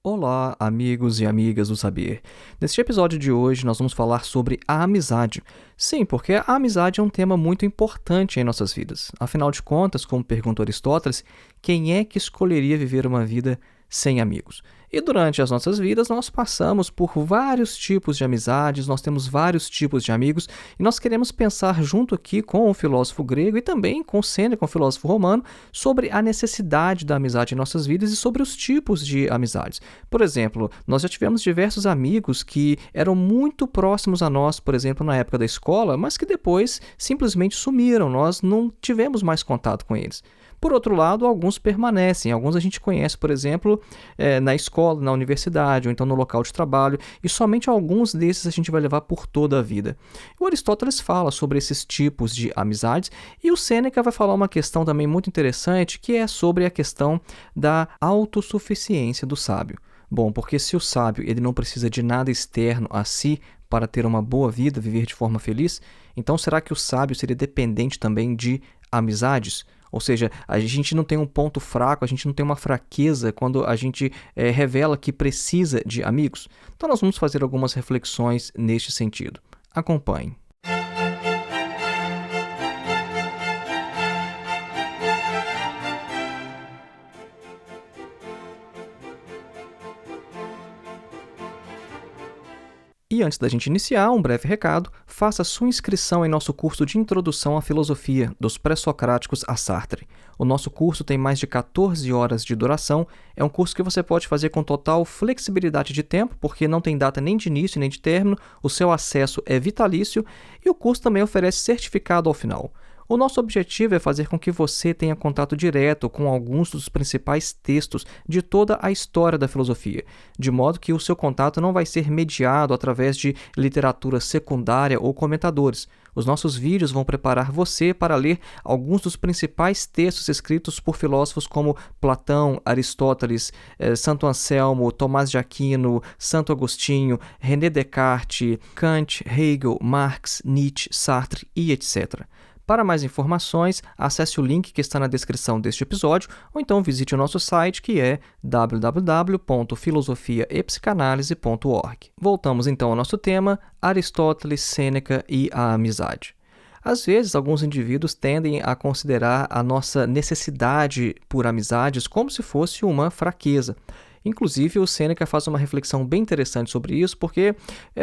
Olá, amigos e amigas do saber. Neste episódio de hoje, nós vamos falar sobre a amizade. Sim, porque a amizade é um tema muito importante em nossas vidas. Afinal de contas, como perguntou Aristóteles, quem é que escolheria viver uma vida sem amigos? E durante as nossas vidas, nós passamos por vários tipos de amizades, nós temos vários tipos de amigos, e nós queremos pensar junto aqui com o filósofo grego e também com Sêneca, um filósofo romano, sobre a necessidade da amizade em nossas vidas e sobre os tipos de amizades. Por exemplo, nós já tivemos diversos amigos que eram muito próximos a nós, por exemplo, na época da escola, mas que depois simplesmente sumiram, nós não tivemos mais contato com eles. Por outro lado, alguns permanecem, alguns a gente conhece, por exemplo, na escola, na universidade, ou então no local de trabalho, e somente alguns desses a gente vai levar por toda a vida. O Aristóteles fala sobre esses tipos de amizades, e o Sêneca vai falar uma questão também muito interessante, que é sobre a questão da autossuficiência do sábio. Bom, porque se o sábio ele não precisa de nada externo a si para ter uma boa vida, viver de forma feliz, então será que o sábio seria dependente também de amizades? Ou seja, a gente não tem um ponto fraco, a gente não tem uma fraqueza quando a gente revela que precisa de amigos? Então nós vamos fazer algumas reflexões neste sentido. Acompanhe. E antes da gente iniciar, um breve recado: faça sua inscrição em nosso curso de Introdução à Filosofia, dos Pré-Socráticos a Sartre. O nosso curso tem mais de 14 horas de duração, é um curso que você pode fazer com total flexibilidade de tempo, porque não tem data nem de início nem de término, o seu acesso é vitalício e o curso também oferece certificado ao final. O nosso objetivo é fazer com que você tenha contato direto com alguns dos principais textos de toda a história da filosofia, de modo que o seu contato não vai ser mediado através de literatura secundária ou comentadores. Os nossos vídeos vão preparar você para ler alguns dos principais textos escritos por filósofos como Platão, Aristóteles, Santo Anselmo, Tomás de Aquino, Santo Agostinho, René Descartes, Kant, Hegel, Marx, Nietzsche, Sartre e etc. Para mais informações, acesse o link que está na descrição deste episódio ou então visite o nosso site, que é www.filosofiaepsicanalise.org. Voltamos então ao nosso tema: Aristóteles, Sêneca e a amizade. Às vezes, alguns indivíduos tendem a considerar a nossa necessidade por amizades como se fosse uma fraqueza. Inclusive, o Sêneca faz uma reflexão bem interessante sobre isso, porque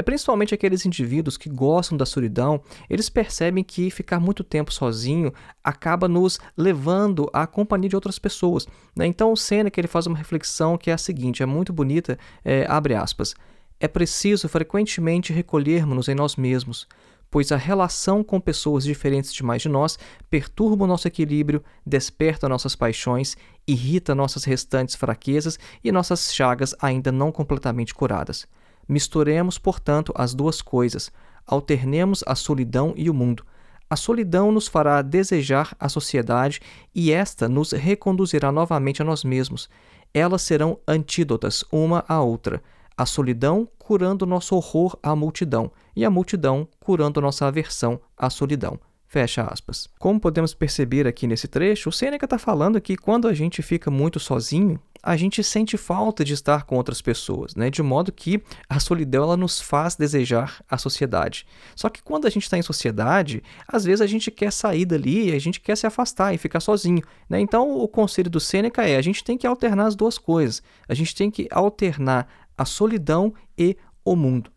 principalmente aqueles indivíduos que gostam da solidão, eles percebem que ficar muito tempo sozinho acaba nos levando à companhia de outras pessoas, né? Então, o Sêneca ele faz uma reflexão que é a seguinte, é muito bonita, abre aspas: "É preciso frequentemente recolhermos-nos em nós mesmos, pois a relação com pessoas diferentes demais de nós perturba o nosso equilíbrio, desperta nossas paixões, irrita nossas restantes fraquezas e nossas chagas ainda não completamente curadas. Misturemos, portanto, as duas coisas, alternemos a solidão e o mundo. A solidão nos fará desejar a sociedade e esta nos reconduzirá novamente a nós mesmos. Elas serão antídotas uma à outra. A solidão curando nosso horror à multidão, e a multidão curando nossa aversão à solidão." Fecha aspas. Como podemos perceber aqui nesse trecho, o Sêneca está falando que quando a gente fica muito sozinho, a gente sente falta de estar com outras pessoas, né? De modo que a solidão ela nos faz desejar a sociedade. Só que quando a gente está em sociedade, às vezes a gente quer sair dali e a gente quer se afastar e ficar sozinho, né? Então o conselho do Sêneca é: a gente tem que alternar as duas coisas. A gente tem que alternar a solidão e o mundo.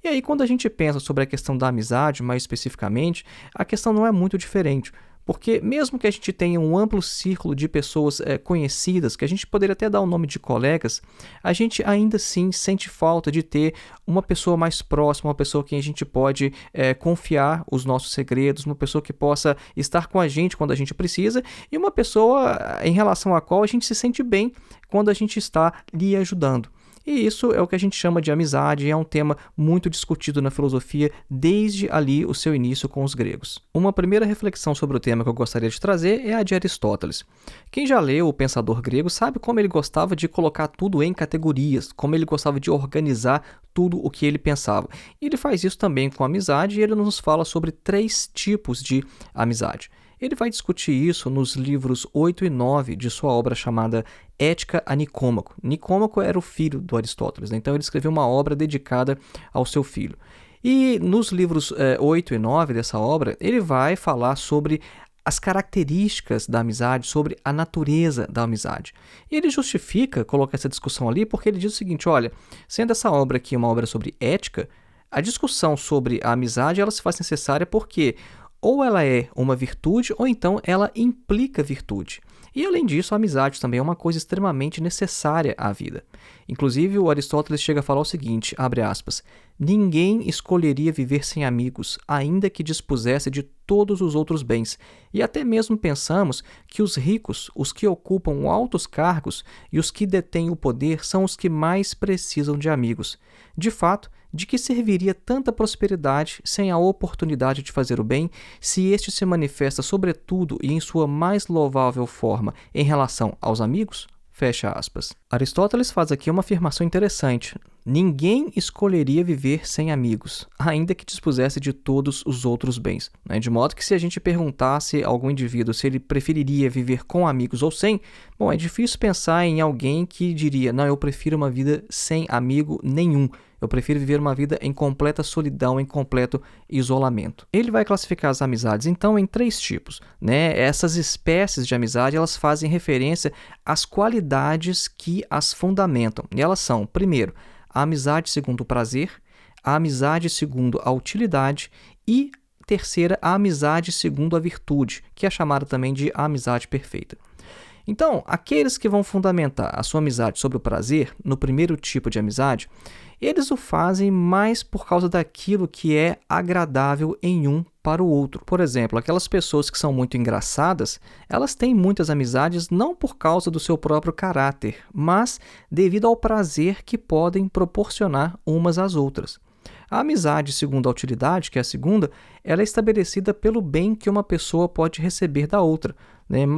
E aí, quando a gente pensa sobre a questão da amizade, mais especificamente, a questão não é muito diferente. Porque mesmo que a gente tenha um amplo círculo de pessoas conhecidas, que a gente poderia até dar o nome de colegas, a gente ainda assim sente falta de ter uma pessoa mais próxima, uma pessoa que a gente pode confiar os nossos segredos, uma pessoa que possa estar com a gente quando a gente precisa e uma pessoa em relação à qual a gente se sente bem quando a gente está lhe ajudando. E isso é o que a gente chama de amizade, e é um tema muito discutido na filosofia desde ali o seu início com os gregos. Uma primeira reflexão sobre o tema que eu gostaria de trazer é a de Aristóteles. Quem já leu o pensador grego sabe como ele gostava de colocar tudo em categorias, como ele gostava de organizar tudo o que ele pensava. E ele faz isso também com a amizade, e ele nos fala sobre 3 tipos de amizade. Ele vai discutir isso nos livros 8 e 9 de sua obra chamada Ética a Nicômaco. Nicômaco era o filho do Aristóteles, né? Então ele escreveu uma obra dedicada ao seu filho. E nos livros 8 e 9 dessa obra, ele vai falar sobre as características da amizade, sobre a natureza da amizade. E ele justifica colocar essa discussão ali porque ele diz o seguinte, olha, sendo essa obra aqui uma obra sobre ética, a discussão sobre a amizade ela se faz necessária porque ou ela é uma virtude ou então ela implica virtude. E além disso, a amizade também é uma coisa extremamente necessária à vida. Inclusive, o Aristóteles chega a falar o seguinte, abre aspas, ninguém escolheria viver sem amigos, ainda que dispusesse de todos os outros bens. E até mesmo pensamos que os ricos, os que ocupam altos cargos e os que detêm o poder são os que mais precisam de amigos. De fato, de que serviria tanta prosperidade sem a oportunidade de fazer o bem, se este se manifesta sobretudo e em sua mais louvável forma em relação aos amigos? Fecha aspas. Aristóteles faz aqui uma afirmação interessante. Ninguém escolheria viver sem amigos, ainda que dispusesse de todos os outros bens. De modo que se a gente perguntasse a algum indivíduo se ele preferiria viver com amigos ou sem, bom, é difícil pensar em alguém que diria, não, eu prefiro uma vida sem amigo nenhum. Eu prefiro viver uma vida em completa solidão, em completo isolamento. Ele vai classificar as amizades, então, em 3 tipos. Essas espécies de amizade, elas fazem referência às qualidades que as fundamentam. E elas são, primeiro, a amizade segundo o prazer, a amizade segundo a utilidade e, terceira, a amizade segundo a virtude, que é chamada também de amizade perfeita. Então, aqueles que vão fundamentar a sua amizade sobre o prazer, no primeiro tipo de amizade, eles o fazem mais por causa daquilo que é agradável em um para o outro. Por exemplo, aquelas pessoas que são muito engraçadas, elas têm muitas amizades não por causa do seu próprio caráter, mas devido ao prazer que podem proporcionar umas às outras. A amizade segundo a utilidade, que é a segunda, ela é estabelecida pelo bem que uma pessoa pode receber da outra.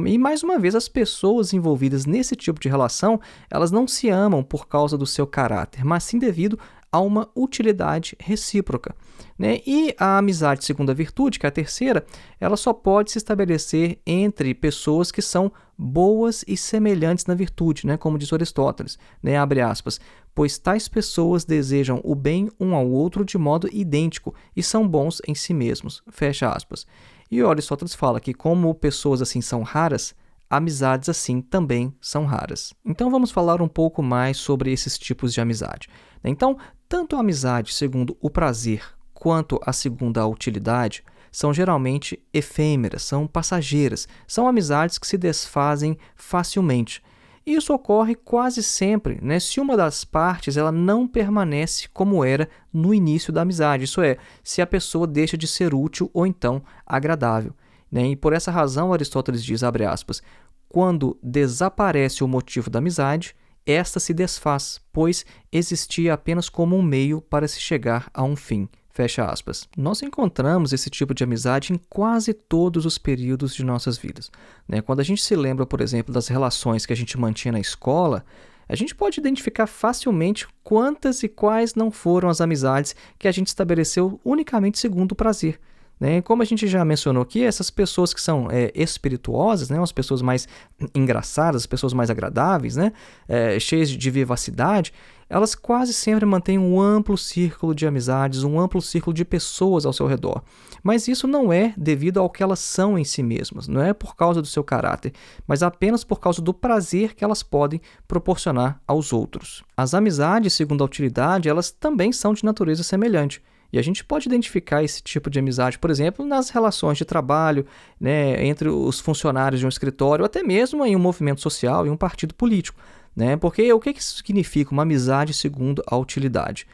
E, mais uma vez, as pessoas envolvidas nesse tipo de relação, elas não se amam por causa do seu caráter, mas sim devido a uma utilidade recíproca. E a amizade segundo a virtude, que é a terceira, ela só pode se estabelecer entre pessoas que são boas e semelhantes na virtude, como diz Aristóteles, abre aspas, pois tais pessoas desejam o bem um ao outro de modo idêntico e são bons em si mesmos, fecha aspas. E Aristóteles fala que como pessoas assim são raras, amizades assim também são raras. Então vamos falar um pouco mais sobre esses tipos de amizade. Então, tanto a amizade segundo o prazer quanto a segundo a utilidade são geralmente efêmeras, são passageiras, são amizades que se desfazem facilmente. E isso ocorre quase sempre, se uma das partes ela não permanece como era no início da amizade, isso é, se a pessoa deixa de ser útil ou então agradável. E por essa razão Aristóteles diz, abre aspas, quando desaparece o motivo da amizade, esta se desfaz, pois existia apenas como um meio para se chegar a um fim. Fecha aspas. Nós encontramos esse tipo de amizade em quase todos os períodos de nossas vidas. Quando a gente se lembra, por exemplo, das relações que a gente mantinha na escola, a gente pode identificar facilmente quantas e quais não foram as amizades que a gente estabeleceu unicamente segundo o prazer. Como a gente já mencionou aqui, essas pessoas que são espirituosas, as pessoas mais engraçadas, as pessoas mais agradáveis, cheias de vivacidade, elas quase sempre mantêm um amplo círculo de amizades, um amplo círculo de pessoas ao seu redor. Mas isso não é devido ao que elas são em si mesmas, não é por causa do seu caráter, mas apenas por causa do prazer que elas podem proporcionar aos outros. As amizades, segundo a utilidade, elas também são de natureza semelhante. E a gente pode identificar esse tipo de amizade, por exemplo, nas relações de trabalho, entre os funcionários de um escritório, ou até mesmo em um movimento social, em um partido político. Porque o que isso significa uma amizade segundo a utilidade?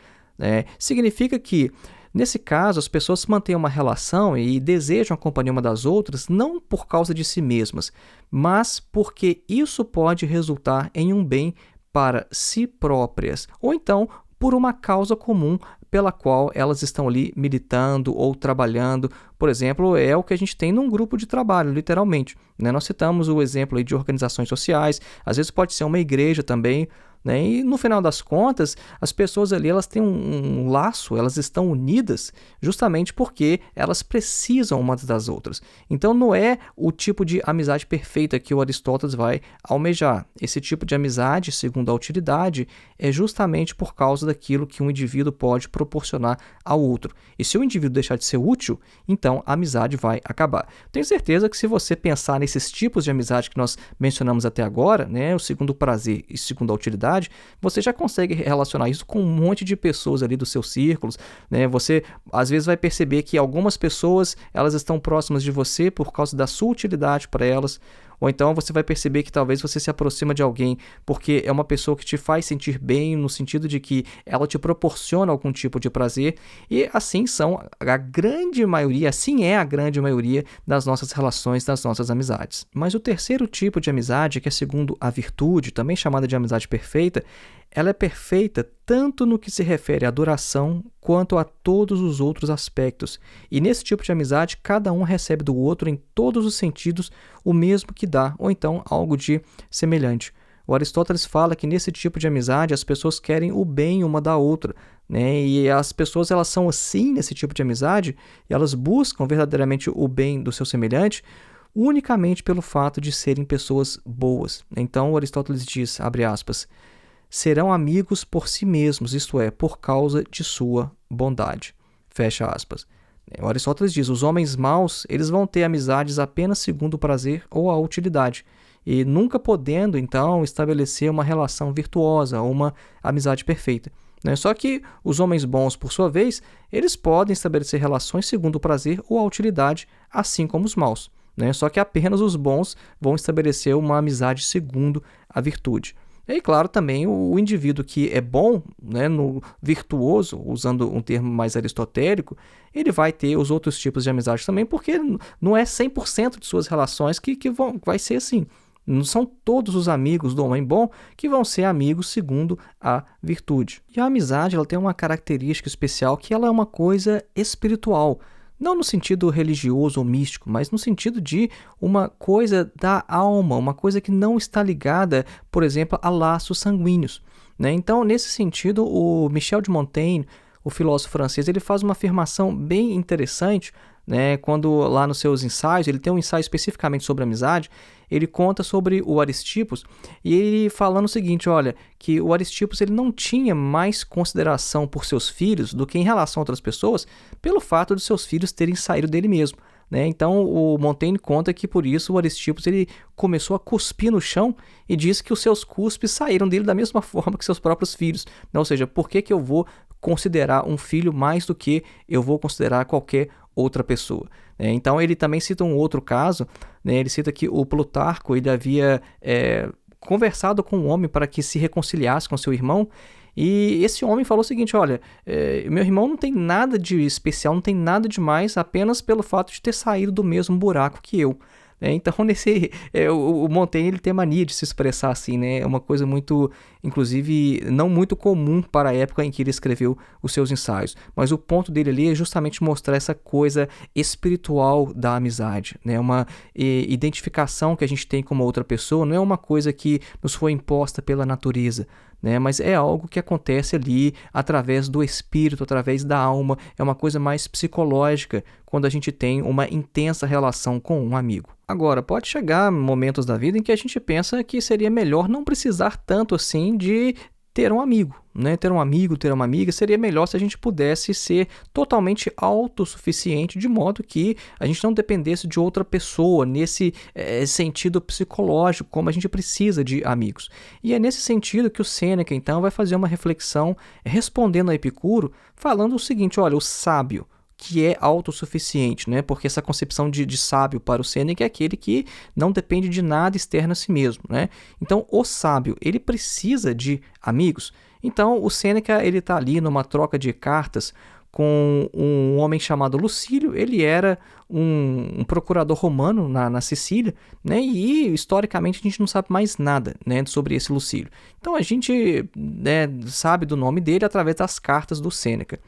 Significa que, nesse caso, as pessoas mantêm uma relação e desejam a companhia uma das outras não por causa de si mesmas, mas porque isso pode resultar em um bem para si próprias, ou então por uma causa comum pela qual elas estão ali militando ou trabalhando. Por exemplo, é o que a gente tem num grupo de trabalho, literalmente. Nós citamos o exemplo aí de organizações sociais, às vezes pode ser uma igreja também, né? E no final das contas, as pessoas ali elas têm um laço, elas estão unidas justamente porque elas precisam umas das outras. Então não é o tipo de amizade perfeita que o Aristóteles vai almejar. Esse tipo de amizade, segundo a utilidade, é justamente por causa daquilo que um indivíduo pode proporcionar ao outro. E se o indivíduo deixar de ser útil, então a amizade vai acabar. Tenho certeza que se você pensar nesses tipos de amizade que nós mencionamos até agora, né, o segundo prazer e segundo a utilidade, você já consegue relacionar isso com um monte de pessoas ali dos seus círculos, né? Você às vezes vai perceber que algumas pessoas elas estão próximas de você por causa da sua utilidade para elas. Ou então você vai perceber que talvez você se aproxima de alguém porque é uma pessoa que te faz sentir bem, no sentido de que ela te proporciona algum tipo de prazer. E assim são a grande maioria, assim é a grande maioria das nossas relações, das nossas amizades. Mas o terceiro tipo de amizade, que é segundo a virtude, também chamada de amizade perfeita, ela é perfeita tanto no que se refere à duração quanto a todos os outros aspectos. E nesse tipo de amizade, cada um recebe do outro em todos os sentidos o mesmo que dá, ou então algo de semelhante. O Aristóteles fala que nesse tipo de amizade as pessoas querem o bem uma da outra, né? E as pessoas elas são assim nesse tipo de amizade, e elas buscam verdadeiramente o bem do seu semelhante unicamente pelo fato de serem pessoas boas. Então o Aristóteles diz, abre aspas, serão amigos por si mesmos, isto é, por causa de sua bondade. Fecha aspas. O Aristóteles diz, os homens maus, eles vão ter amizades apenas segundo o prazer ou a utilidade, e nunca podendo, então, estabelecer uma relação virtuosa ou uma amizade perfeita. Só que os homens bons, por sua vez, eles podem estabelecer relações segundo o prazer ou a utilidade, assim como os maus. Só que apenas os bons vão estabelecer uma amizade segundo a virtude. E, claro, também o indivíduo que é bom, no virtuoso, usando um termo mais aristotélico, ele vai ter os outros tipos de amizade também, porque não é 100% de suas relações que vai ser assim. Não são todos os amigos do homem bom que vão ser amigos segundo a virtude. E a amizade ela tem uma característica especial que ela é uma coisa espiritual. Não no sentido religioso ou místico, mas no sentido de uma coisa da alma, uma coisa que não está ligada, por exemplo, a laços sanguíneos. Então, nesse sentido, o Michel de Montaigne, o filósofo francês, ele faz uma afirmação bem interessante, quando lá nos seus ensaios, ele tem um ensaio especificamente sobre amizade, ele conta sobre o Aristippos e ele falando o seguinte, olha, que o Aristippos ele não tinha mais consideração por seus filhos do que em relação a outras pessoas pelo fato de seus filhos terem saído dele mesmo. Então o Montaigne conta que por isso o Aristippos ele começou a cuspir no chão e disse que os seus cuspes saíram dele da mesma forma que seus próprios filhos. Ou seja, por que eu vou considerar um filho mais do que eu vou considerar qualquer outra pessoa? Então ele também cita um outro caso, ele cita que o Plutarco ele havia conversado com um homem para que se reconciliasse com seu irmão, e esse homem falou o seguinte, olha, meu irmão não tem nada de especial, não tem nada de mais, apenas pelo fato de ter saído do mesmo buraco que eu. Então, o Montaigne ele tem mania de se expressar assim, é uma coisa muito, inclusive, não muito comum para a época em que ele escreveu os seus ensaios. Mas o ponto dele ali é justamente mostrar essa coisa espiritual da amizade, uma identificação que a gente tem com uma outra pessoa, não é uma coisa que nos foi imposta pela natureza, mas é algo que acontece ali através do espírito, através da alma, é uma coisa mais psicológica quando a gente tem uma intensa relação com um amigo. Agora, pode chegar momentos da vida em que a gente pensa que seria melhor não precisar tanto assim de ter um amigo, Ter um amigo, ter uma amiga, seria melhor se a gente pudesse ser totalmente autossuficiente, de modo que a gente não dependesse de outra pessoa nesse sentido psicológico, como a gente precisa de amigos. E é nesse sentido que o Sêneca, então, vai fazer uma reflexão respondendo a Epicuro, falando o seguinte, olha, o sábio, que é autossuficiente, porque essa concepção de sábio para o Sêneca é aquele que não depende de nada externo a si mesmo. Então, o sábio, ele precisa de amigos. Então, o Sêneca está ali numa troca de cartas com um homem chamado Lucílio. Ele era um procurador romano na Sicília, né? E historicamente a gente não sabe mais nada, né, sobre esse Lucílio. Então a gente, né, sabe do nome dele através das cartas do Sêneca.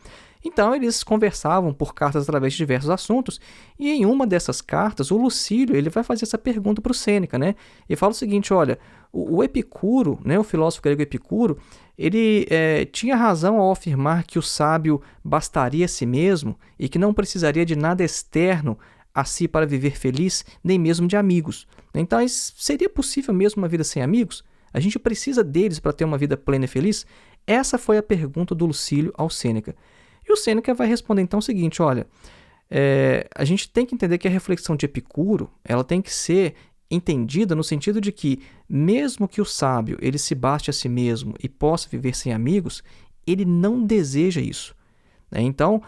Então eles conversavam por cartas através de diversos assuntos, e em uma dessas cartas, o Lucílio ele vai fazer essa pergunta para o Sêneca, né? E fala o seguinte, olha, o Epicuro, né, o filósofo grego Epicuro, ele tinha razão ao afirmar que o sábio bastaria a si mesmo e que não precisaria de nada externo a si para viver feliz, nem mesmo de amigos. Então, seria possível mesmo uma vida sem amigos? A gente precisa deles para ter uma vida plena e feliz? Essa foi a pergunta do Lucílio ao Sêneca. E o Sêneca vai responder então o seguinte, olha, a gente tem que entender que a reflexão de Epicuro, ela tem que ser entendida no sentido de que, mesmo que o sábio ele se baste a si mesmo e possa viver sem amigos, ele não deseja isso. Então,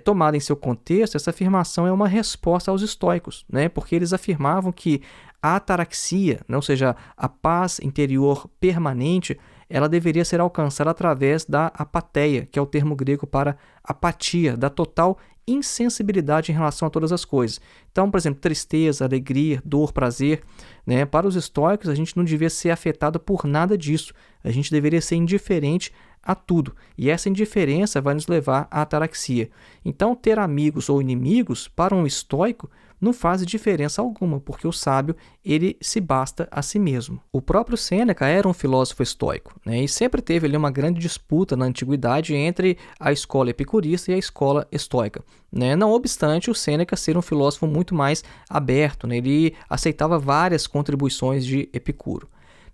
tomada em seu contexto, essa afirmação é uma resposta aos estoicos, né? Porque eles afirmavam que a ataraxia, né? Ou seja, a paz interior permanente, ela deveria ser alcançada através da apatheia, que é o termo grego para apatia, da total insensibilidade em relação a todas as coisas. Então, por exemplo, tristeza, alegria, dor, prazer, né? Para os estoicos, a gente não devia ser afetado por nada disso. A gente deveria ser indiferente a tudo. E essa indiferença vai nos levar à ataraxia. Então, ter amigos ou inimigos, para um estoico, não faz diferença alguma, porque o sábio ele se basta a si mesmo. O próprio Sêneca era um filósofo estoico, né? E sempre teve ali uma grande disputa na antiguidade entre a escola epicurista e a escola estoica, né? Não obstante o Sêneca ser um filósofo muito mais aberto, né? Ele aceitava várias contribuições de Epicuro.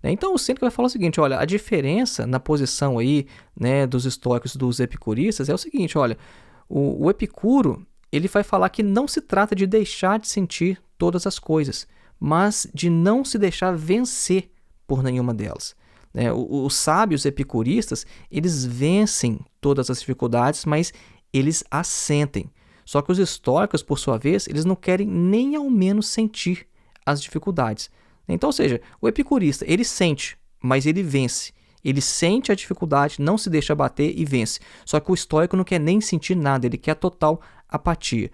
Então o Sêneca vai falar o seguinte, olha, a diferença na posição aí, né, dos estoicos e dos epicuristas é o seguinte, olha, o Epicuro ele vai falar que não se trata de deixar de sentir todas as coisas, mas de não se deixar vencer por nenhuma delas. Os sábios epicuristas, eles vencem todas as dificuldades, mas eles as sentem. Só que os estoicos, por sua vez, eles não querem nem ao menos sentir as dificuldades. Então, ou seja, o epicurista, ele sente, mas ele vence. Ele sente a dificuldade, não se deixa bater e vence. Só que o estoico não quer nem sentir nada, ele quer total apatia.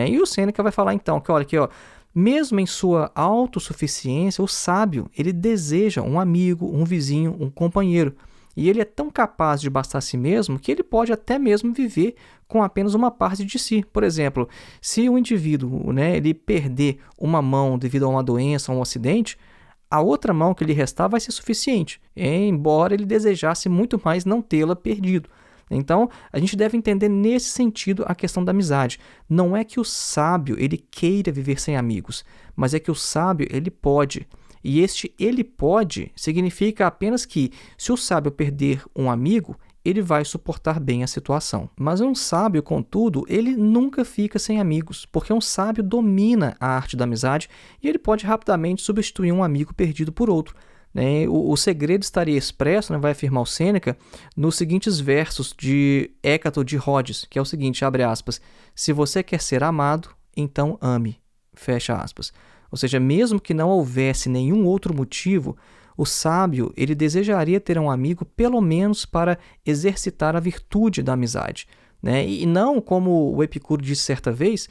E o Sêneca vai falar então que, olha aqui, ó, mesmo em sua autossuficiência, o sábio, ele deseja um amigo, um vizinho, um companheiro. E ele é tão capaz de bastar a si mesmo que ele pode até mesmo viver com apenas uma parte de si. Por exemplo, se o indivíduo, né, ele perder uma mão devido a uma doença ou um acidente, a outra mão que lhe restar vai ser suficiente, embora ele desejasse muito mais não tê-la perdido. Então, a gente deve entender nesse sentido a questão da amizade. Não é que o sábio ele queira viver sem amigos, mas é que o sábio ele pode. E este ele pode significa apenas que, se o sábio perder um amigo, ele vai suportar bem a situação. Mas um sábio, contudo, ele nunca fica sem amigos, porque um sábio domina a arte da amizade e ele pode rapidamente substituir um amigo perdido por outro. O segredo estaria expresso, vai afirmar o Sêneca, nos seguintes versos de Hécato de Rhodes, que é o seguinte, abre aspas, se você quer ser amado, então ame, fecha aspas. Ou seja, mesmo que não houvesse nenhum outro motivo, o sábio ele desejaria ter um amigo pelo menos para exercitar a virtude da amizade. E não como o Epicuro disse certa vez,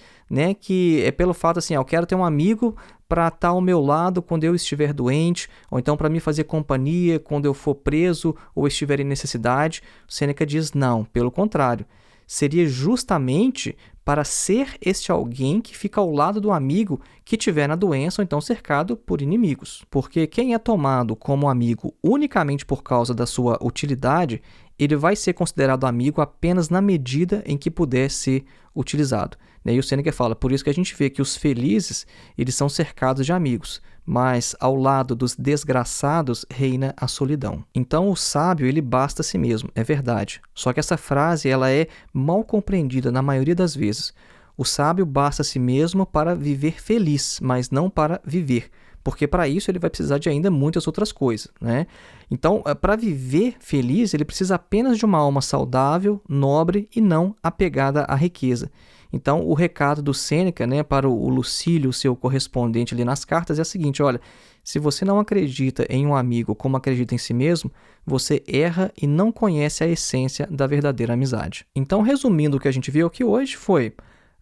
que é pelo fato assim, eu quero ter um amigo para estar ao meu lado quando eu estiver doente, ou então para me fazer companhia quando eu for preso ou estiver em necessidade. O Sêneca diz não, pelo contrário. Seria justamente para ser este alguém que fica ao lado do amigo que tiver na doença ou então cercado por inimigos. Porque quem é tomado como amigo unicamente por causa da sua utilidade, ele vai ser considerado amigo apenas na medida em que puder ser utilizado. E o Sêneca fala, por isso que a gente vê que os felizes, eles são cercados de amigos, mas ao lado dos desgraçados reina a solidão. Então o sábio, ele basta a si mesmo, é verdade. Só que essa frase, ela é mal compreendida na maioria das vezes. O sábio basta a si mesmo para viver feliz, mas não para viver. Porque para isso ele vai precisar de ainda muitas outras coisas. Então, para viver feliz, ele precisa apenas de uma alma saudável, nobre e não apegada à riqueza. Então, o recado do Sêneca, para o Lucílio, seu correspondente ali nas cartas, é o seguinte, olha, se você não acredita em um amigo como acredita em si mesmo, você erra e não conhece a essência da verdadeira amizade. Então, resumindo o que a gente viu aqui hoje foi,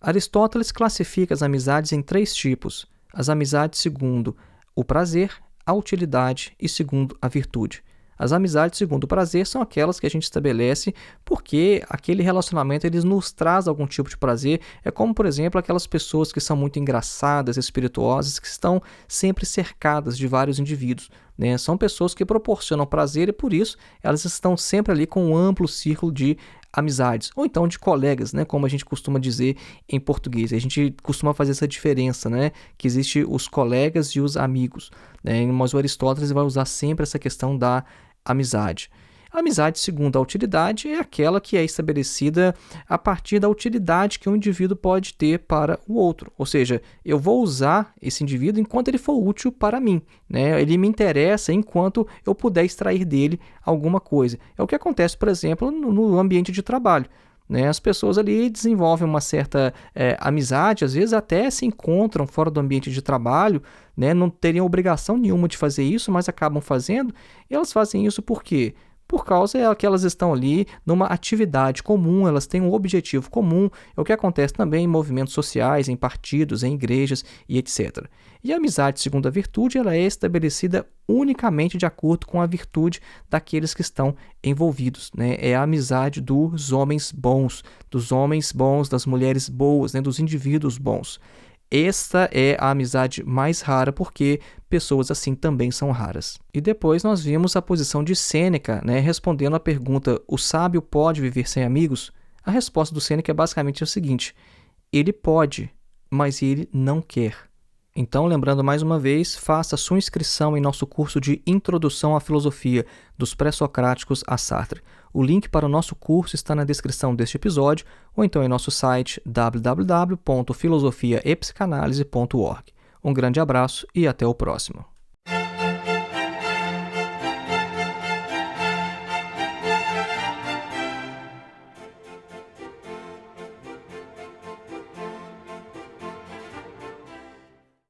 Aristóteles classifica as amizades em 3 tipos: as amizades segundo o prazer, a utilidade e segundo a virtude. As amizades segundo o prazer são aquelas que a gente estabelece porque aquele relacionamento ele nos traz algum tipo de prazer. É como, por exemplo, aquelas pessoas que são muito engraçadas, espirituosas, que estão sempre cercadas de vários indivíduos, né? São pessoas que proporcionam prazer e, por isso, elas estão sempre ali com um amplo círculo de amizades, ou então de colegas, né, como a gente costuma dizer em português. A gente costuma fazer essa diferença, né, que existe os colegas e os amigos, né, mas o Aristóteles vai usar sempre essa questão da amizade. A amizade segundo a utilidade é aquela que é estabelecida a partir da utilidade que um indivíduo pode ter para o outro. Ou seja, eu vou usar esse indivíduo enquanto ele for útil para mim, né? Ele me interessa enquanto eu puder extrair dele alguma coisa. É o que acontece, por exemplo, no ambiente de trabalho, né? As pessoas ali desenvolvem uma certa amizade, às vezes até se encontram fora do ambiente de trabalho, né? Não teriam obrigação nenhuma de fazer isso, mas acabam fazendo. E elas fazem isso por quê? Por causa que elas estão ali numa atividade comum, elas têm um objetivo comum, é o que acontece também em movimentos sociais, em partidos, em igrejas e etc. E a amizade segundo a virtude ela é estabelecida unicamente de acordo com a virtude daqueles que estão envolvidos, né? É a amizade dos homens bons, das mulheres boas, né? Dos indivíduos bons. Esta é a amizade mais rara porque pessoas assim também são raras. E depois nós vimos a posição de Sêneca, né, respondendo à pergunta: o sábio pode viver sem amigos? A resposta do Sêneca é basicamente o seguinte: ele pode, mas ele não quer. Então, lembrando mais uma vez, faça sua inscrição em nosso curso de Introdução à Filosofia, dos Pré-Socráticos a Sartre. O link para o nosso curso está na descrição deste episódio, ou então em nosso site www.filosofiaepsicanalise.org. Um grande abraço e até o próximo.